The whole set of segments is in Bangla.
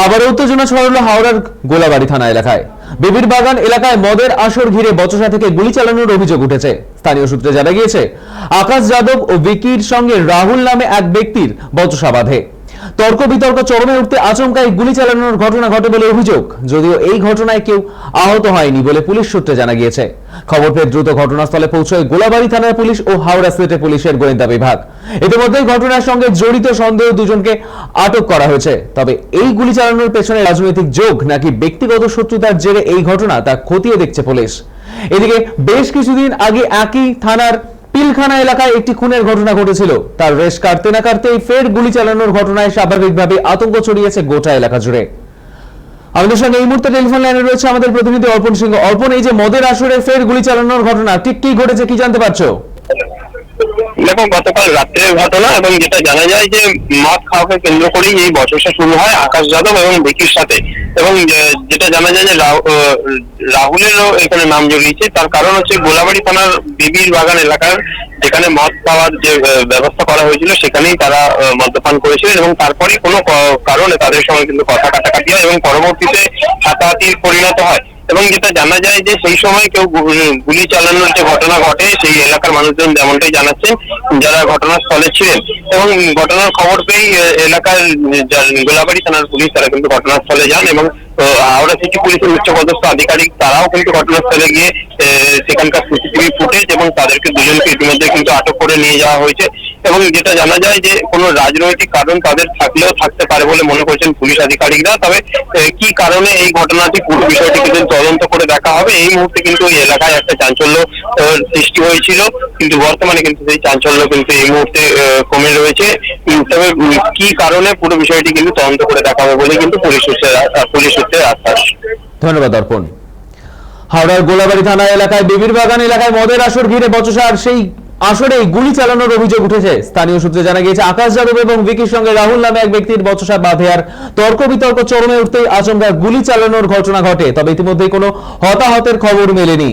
আবার উত্তেজনা ছড়ালো হাওড়ার গোলাবাড়ি থানা এলাকায়। বেবির বাগান এলাকায় মদের আসর ঘিরে বচসা থেকে গুলি চালানোর অভিযোগ উঠেছে। স্থানীয় সূত্রে জানা গিয়েছে, আকাশ যাদব ও ভিকির সঙ্গে রাহুল নামে এক ব্যক্তির বচসা বাঁধে। তর্ক বিতর্ক চরমে উঠতে আচমকাই গুলি চালানোর ঘটনা ঘটে বলে অভিযোগ। যদিও এই ঘটনায় কেউ আহত হয়নি বলে পুলিশ সূত্রে জানা গিয়েছে। খবর পেয়ে দ্রুত ঘটনাস্থলে পৌঁছয় গোলাবাড়ি থানার পুলিশ ও হাওড়া সিটি পুলিশের গোয়েন্দা বিভাগ। ইতিমধ্যেই ঘটনার সঙ্গে জড়িত সন্দেহ দুজনকে আটক করা হয়েছে। তবে এই গুলি চালানোর পেছনে রাজনৈতিক যোগ নাকি ব্যক্তিগত শত্রুতার জেরে এই ঘটনা তা খতিয়ে দেখছে পুলিশ। এদিকে বেশ কিছুদিন আগে একই থানার পিলখানা এলাকায় একটি খুনের ঘটনা ঘটেছিল। তার রেশ কাটতে না কাটতেই ফের গুলি চালানোর ঘটনায় স্বাভাবিকভাবে আতঙ্ক ছড়িয়েছে গোটা এলাকা জুড়ে। আমাদের সঙ্গে এই মুহূর্তে টেলিফোন লাইনে রয়েছে আমাদের প্রতিনিধি অর্পণ সিংহ। অর্পণ, এই যে মদের আসরে ফের গুলি চালানোর ঘটনা, ঠিক কি ঘটেছে, কি জানতে পারছো? দেখো, গতকাল রাত্রের ঘটনা এবং যেটা জানা যায় যে মদ খাওয়াকে কেন্দ্র করেই এই বচসা শুরু হয় আকাশ যাদব এবং ভিকির সাথে। এবং যেটা জানা যায় যে রাহুলেরও এখানে নাম জড়িয়েছে। তার কারণ হচ্ছে গোলাবাড়ি থানার বেবির বাগান এলাকার যেখানে মদ খাওয়ার যে ব্যবস্থা করা হয়েছিল সেখানেই তারা মদ্যপান করেছিলেন এবং তারপরে কোনো কারণে তাদের সঙ্গে কিন্তু কথা কাটাকাটি হয় এবং পরবর্তীতে হাতাহাতির পরিণত হয়। এবং যেটা জানা যায় যে সেই সময় কেউ গুলি চালানোর যে ঘটনা ঘটে সেই এলাকার মানুষজন যেমনটাই জানাচ্ছেন যারা ঘটনাস্থলে ছিলেন। এবং ঘটনার খবর পেয়ে এলাকার গোলাবাড়ি থানার পুলিশ তারা কিন্তু ঘটনাস্থলে যান এবং হাওড়া সিটি পুলিশের উচ্চপদস্থ আধিকারিক তারাও কিন্তু ঘটনাস্থলে গিয়ে সেখানকার সিসিটিভি ফুটেজ এবং তাদেরকে দুজনকে ইতিমধ্যে কিন্তু আটক করে নিয়ে যাওয়া হয়েছে। এবং যেটা জানা যায় যে কোনো রাজনৈতিক কারণ তাদের থাকলেও থাকতে পারে বলে মনে করছেন পুলিশ আধিকারিকরা। তবে কি কারণে এই ঘটনাটি পুরো বিষয়টি কিন্তু তদন্ত করে দেখা হবে। এই মুহূর্তে কিন্তু এই এলাকায় একটা চাঞ্চল্য সৃষ্টি হয়েছিল, কিন্তু বর্তমানে কিন্তু সেই চাঞ্চল্য কিন্তু এই মুহূর্তে কমে রয়েছে। তবে কি কারণে পুরো বিষয়টি কিন্তু তদন্ত করে দেখা হবে বলে কিন্তু পুলিশ সূত্রে আশ্বাস। ধন্যবাদ অর্পণ। হাওড়ার গোলাবাড়ি থানা এলাকায় বেবির বাগান এলাকায় মদের আসর ঘিরে বচসার সেই আসরে গুলি চালানোর অভিযোগ উঠেছে। স্থানীয় সূত্রে জানা গিয়েছে, আকাশ যাদব এবং ভিকির সঙ্গে রাহুল নামে এক ব্যক্তির বচসা বাঁধে। আর তর্ক বিতর্ক চরমে উঠতেই আচমকা গুলি চালানোর ঘটনা ঘটে। তবে ইতিমধ্যেই কোনো হতাহতের খবর মেলেনি।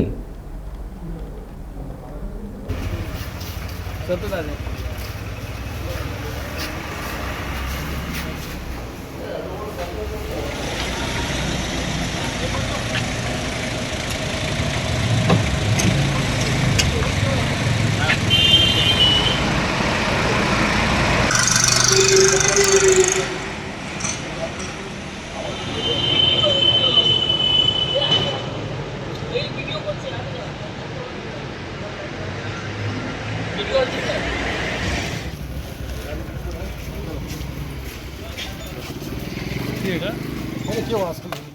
क्यों आजकल